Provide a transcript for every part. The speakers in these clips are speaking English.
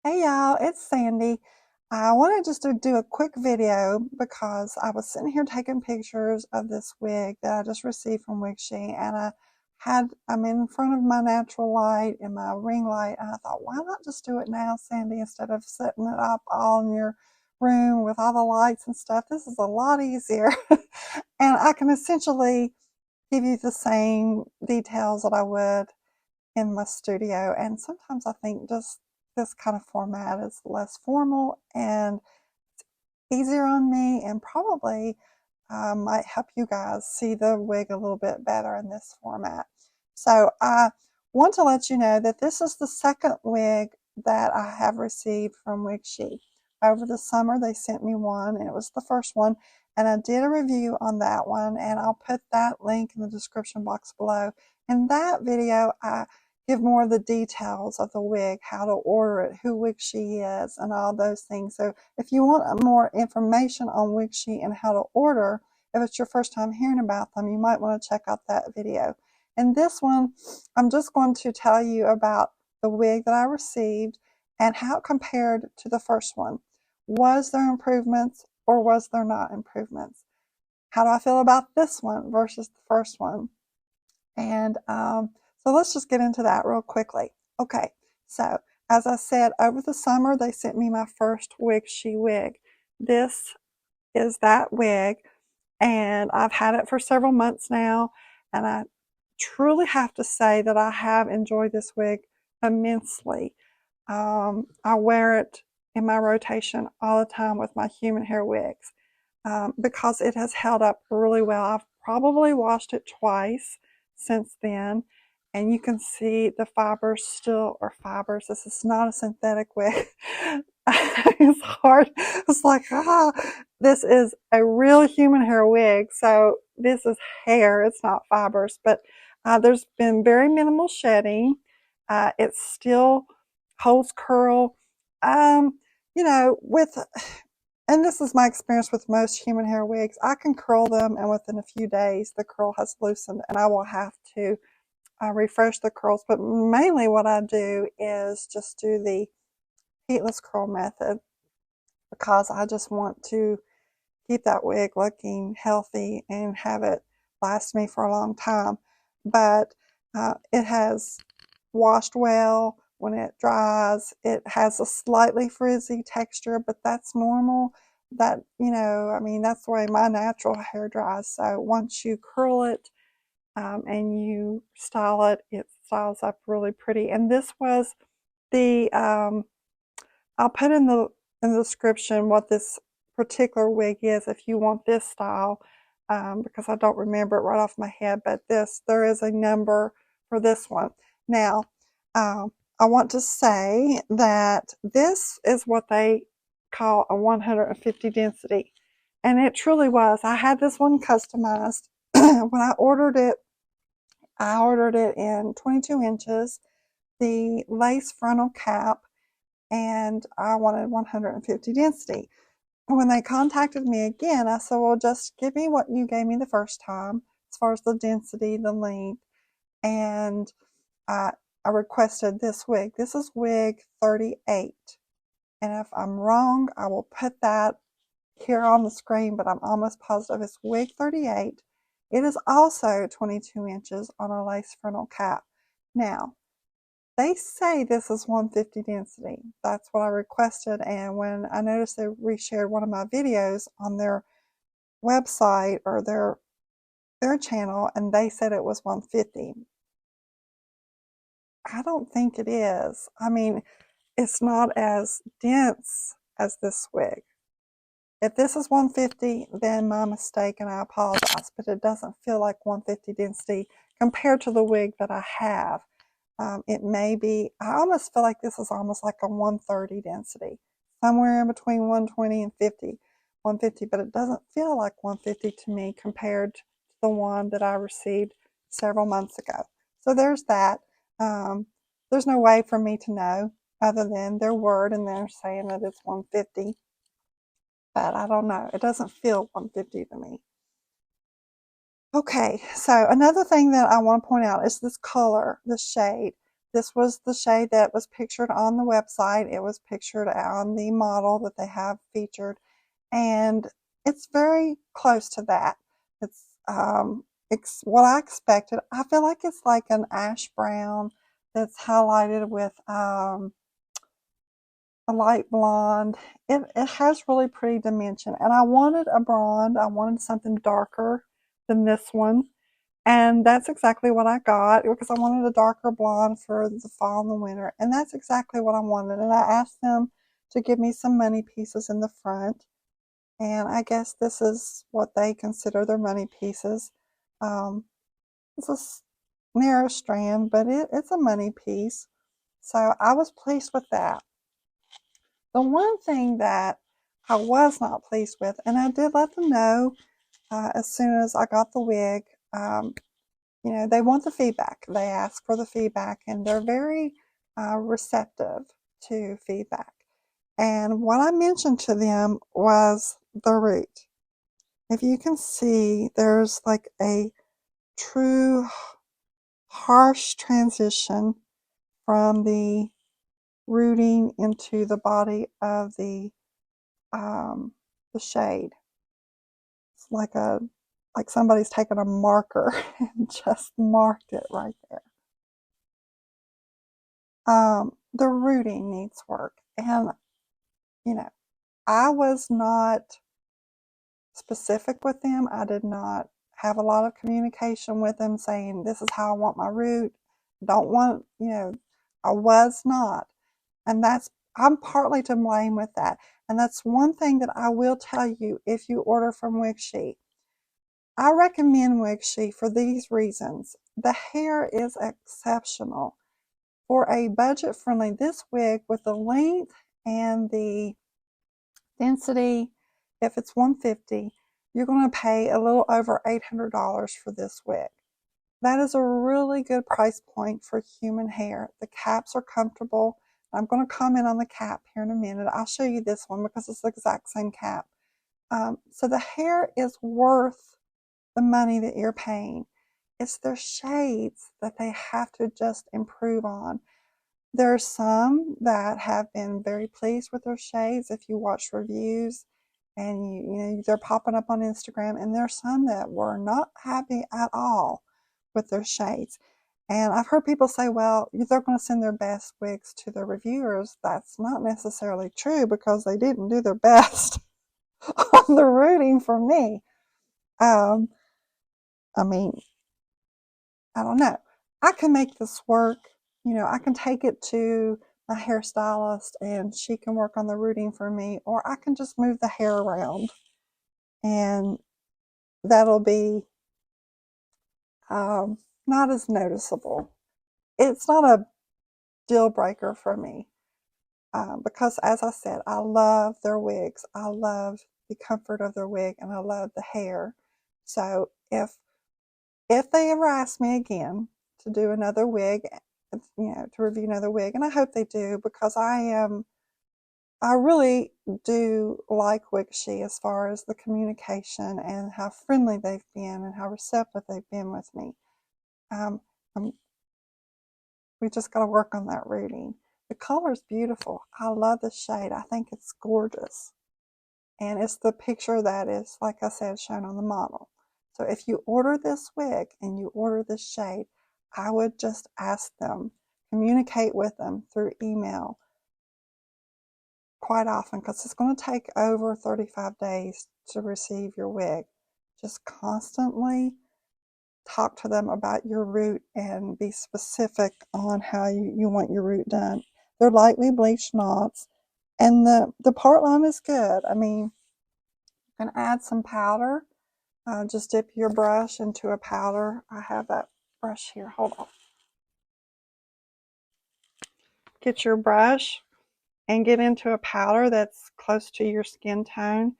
Hey y'all, it's Sandy. I wanted just to do a quick video because I was sitting here taking pictures of this wig that I just received from Wigshe, and I'm in front of my natural light and my ring light, and I thought, why not just do it now, Sandy, instead of setting it up all in your room with all the lights and stuff. This is a lot easier. And I can essentially give you the same details that I would in my studio. And sometimes I think just this kind of format is less formal and easier on me, and probably might help you guys see the wig a little bit better in this format. So I want to let you know that this is the second wig that I have received from Wigshe. Over the summer they sent me one, and it was the first one, and I did a review on that one, and I'll put that link in the description box below. In that video I give more of the details of the wig, how to order it, who Wigshe is, and all those things. So if you want more information on Wigshe and how to order, if it's your first time hearing about them, you might want to check out that video. In this one, I'm just going to tell you about the wig that I received and how it compared to the first one. Was there improvements or was there not improvements? How do I feel about this one versus the first one? And so let's just get into that real quickly. Okay, so as I said, over the summer they sent me my first Wigshe wig. This is that wig, and I've had it for several months now, and I truly have to say that I have enjoyed this wig immensely. I wear it in my rotation all the time with my human hair wigs because it has held up really well. I've probably washed it twice since then, and you can see the fibers still are fibers. This is not a synthetic wig. It's hard. It's like, this is a real human hair wig. So this is hair, it's not fibers, but there's been very minimal shedding. It still holds curl. You know, and this is my experience with most human hair wigs. I can curl them, and within a few days, the curl has loosened, and I will have to refresh the curls. But mainly what I do is just do the heatless curl method because I just want to keep that wig looking healthy and have it last me for a long time. But it has washed well when it dries. It has a slightly frizzy texture, but that's normal. That, you know, I mean, that's the way my natural hair dries. So once you curl it and you style it, it styles up really pretty. And this was the I'll put in the description what this particular wig is if you want this style, because I don't remember it right off my head, but there is a number for this one. Now, I want to say that this is what they call a 150 density, and it truly was. I had this one customized. When I ordered it in 22 inches, the lace frontal cap, and I wanted 150 density. When they contacted me again, I said, well, just give me what you gave me the first time as far as the density, the length, and I requested this wig. This is wig 38, and if I'm wrong, I will put that here on the screen, but I'm almost positive it's wig 38. It is also 22 inches on a lace frontal cap. Now, they say this is 150 density. That's what I requested, and when I noticed they reshared one of my videos on their website or their channel, and they said it was 150. I don't think it is. I mean, it's not as dense as this wig. If this is 150, then my mistake, and I apologize, but it doesn't feel like 150 density compared to the wig that I have. It may be, I almost feel like this is almost like a 130 density, somewhere in between 120 and 150, but it doesn't feel like 150 to me compared to the one that I received several months ago. So there's that. There's no way for me to know other than their word, and they're saying that it's 150, but I don't know. It doesn't feel 150 to me. Okay, so another thing that I want to point out is this color, the shade. This was the shade that was pictured on the website. It was pictured on the model that they have featured, and it's very close to that. It's what I expected. I feel like it's like an ash brown that's highlighted with a light blonde. It has really pretty dimension, and I wanted a blonde. I wanted something darker than this one, and that's exactly what I got because I wanted a darker blonde for the fall and the winter, and that's exactly what I wanted. And I asked them to give me some money pieces in the front, and I guess this is what they consider their money pieces. It's a narrow strand, but it's a money piece, so I was pleased with that. The one thing that I was not pleased with, and I did let them know as soon as I got the wig, you know, they want the feedback. They ask for the feedback, and they're very receptive to feedback. And what I mentioned to them was the root. If you can see, there's like a true harsh transition from the rooting into the body of the shade. It's like somebody's taken a marker and just marked it right there. The rooting needs work, and you know, I was not specific with them. I did not have a lot of communication with them saying this is how I want my root. Don't want, you know, I was not, and I'm partly to blame with that. And that's one thing that I will tell you if you order from Wigshe. I recommend Wigshe for these reasons. The hair is exceptional. For a budget-friendly, this wig with the length and the density, if it's 150, you're going to pay a little over $800 for this wig. That is a really good price point for human hair. The caps are comfortable. I'm going to comment on the cap here in a minute. I'll show you this one because it's the exact same cap. So the hair is worth the money that you're paying. It's their shades that they have to just improve on. There are some that have been very pleased with their shades. If you watch reviews and you know they're popping up on Instagram, and there are some that were not happy at all with their shades. And I've heard people say, well, they're going to send their best wigs to their reviewers. That's not necessarily true because they didn't do their best on the rooting for me. I mean, I don't know. I can make this work. You know, I can take it to my hairstylist and she can work on the rooting for me, or I can just move the hair around and that'll be not as noticeable. It's not a deal breaker for me because, as I said, I love their wigs. I love the comfort of their wig, and I love the hair. So if they ever ask me again to do another wig, you know, to review another wig, and I hope they do because I really do like Wigshe as far as the communication and how friendly they've been and how receptive they've been with me. We just got to work on that rooting. The color is beautiful. I love the shade. I think it's gorgeous. And it's the picture that is, like I said, shown on the model. So if you order this wig and you order this shade, I would just ask them, communicate with them through email quite often because it's going to take over 35 days to receive your wig. Just constantly talk to them about your root and be specific on how you want your root done. They're lightly bleached knots, and the part line is good. I mean, you can add some powder. Just dip your brush into a powder. I have that brush here. Hold on. Get your brush and get into a powder that's close to your skin tone,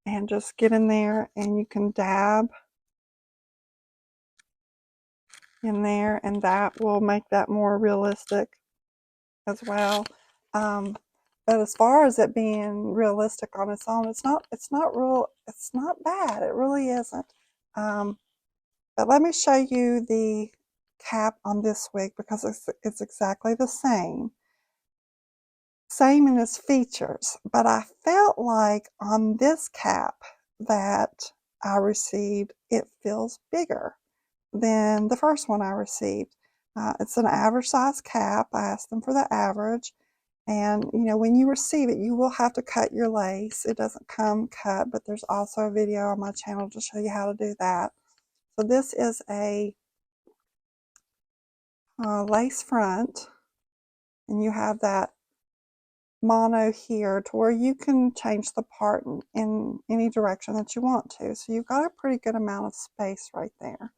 and just get in there and you can dab in there, and that will make that more realistic as well. But as far as it being realistic on its own, it's not bad. It really isn't. But let me show you the cap on this wig because it's exactly the same in its features, but I felt like on this cap that I received, it feels bigger than the first one I received. It's an average size cap. I asked them for the average. And, you know, when you receive it, you will have to cut your lace. It doesn't come cut, but there's also a video on my channel to show you how to do that. So this is a lace front, and you have that mono here to where you can change the part in any direction that you want to. So you've got a pretty good amount of space right there.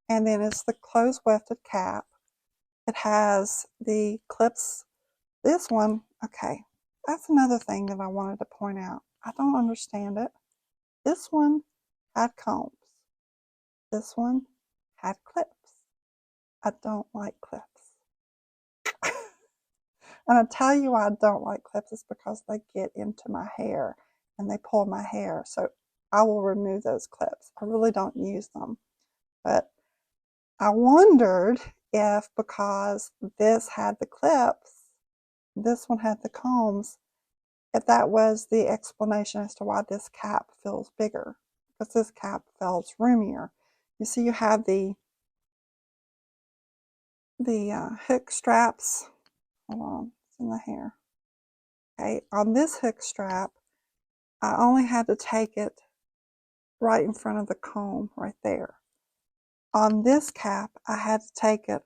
And then it's the closed wefted cap. It has the clips. This one, okay, that's another thing that I wanted to point out. I don't understand it. This one had combs. This one had clips. I don't like clips. And I tell you why I don't like clips is because they get into my hair and they pull my hair. So I will remove those clips. I really don't use them. But I wondered if because this had the clips, this one had the combs, if that was the explanation as to why this cap feels bigger, because this cap feels roomier. You see, you have the hook straps. Hold on, it's in the hair. Okay, on this hook strap, I only had to take it right in front of the comb, right there. On this cap, I had to take it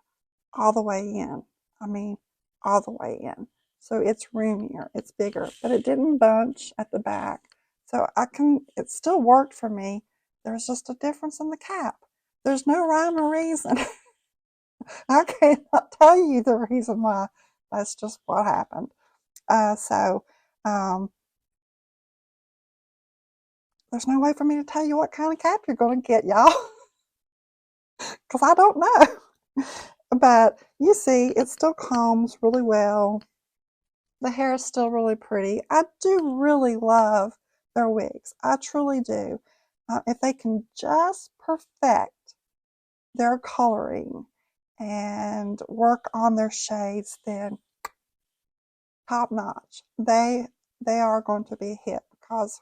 all the way in. I mean, all the way in. So it's roomier, it's bigger, but it didn't bunch at the back. So it still worked for me. There's just a difference in the cap. There's no rhyme or reason. I cannot tell you the reason why. That's just what happened. There's no way for me to tell you what kind of cap you're going to get, y'all. Because I don't know. But you see, it still combs really well. The hair is still really pretty. I do really love their wigs. I truly do. If they can just perfect their coloring and work on their shades, then top notch. They are going to be a hit because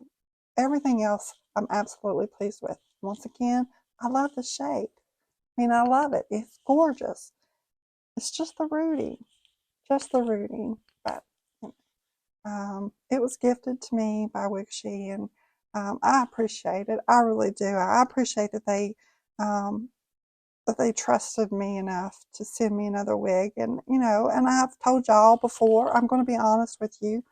everything else I'm absolutely pleased with. Once again, I love the shade. I mean, I love it. It's gorgeous. It's just the rooting. Just the rooting. But it was gifted to me by Wigshe, and I appreciate it. I really do. I appreciate that they trusted me enough to send me another wig. And, you know, and I've told y'all before, I'm going to be honest with you,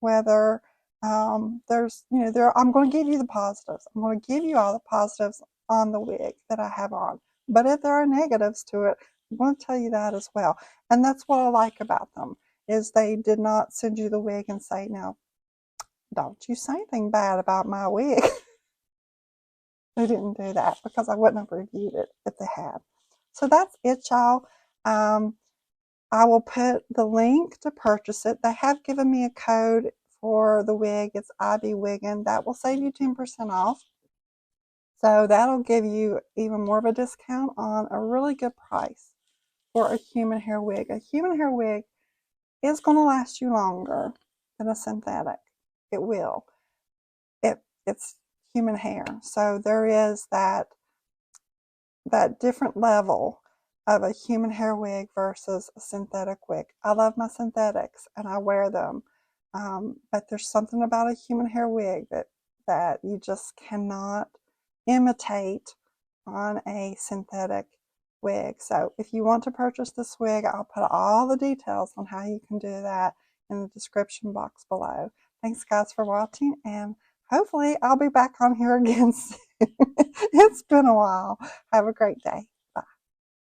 whether there's, you know, I'm going to give you the positives. I'm going to give you all the positives on the wig that I have on. But if there are negatives to it, I'm going to tell you that as well. And that's what I like about them, is they did not send you the wig and say, no, don't you say anything bad about my wig. They didn't do that because I wouldn't have reviewed it if they had. So that's it, y'all. I will put the link to purchase it. They have given me a code for the wig. It's IBEWIGGIN. That will save you 10% off. So that'll give you even more of a discount on a really good price for a human hair wig. A human hair wig is going to last you longer than a synthetic. It will. It's human hair. So there is that different level of a human hair wig versus a synthetic wig. I love my synthetics and I wear them. But there's something about a human hair wig that you just cannot imitate on a synthetic wig. So if you want to purchase this wig, I'll put all the details on how you can do that in the description box below. Thanks guys for watching, and hopefully I'll be back on here again soon. It's been a while. Have a great day.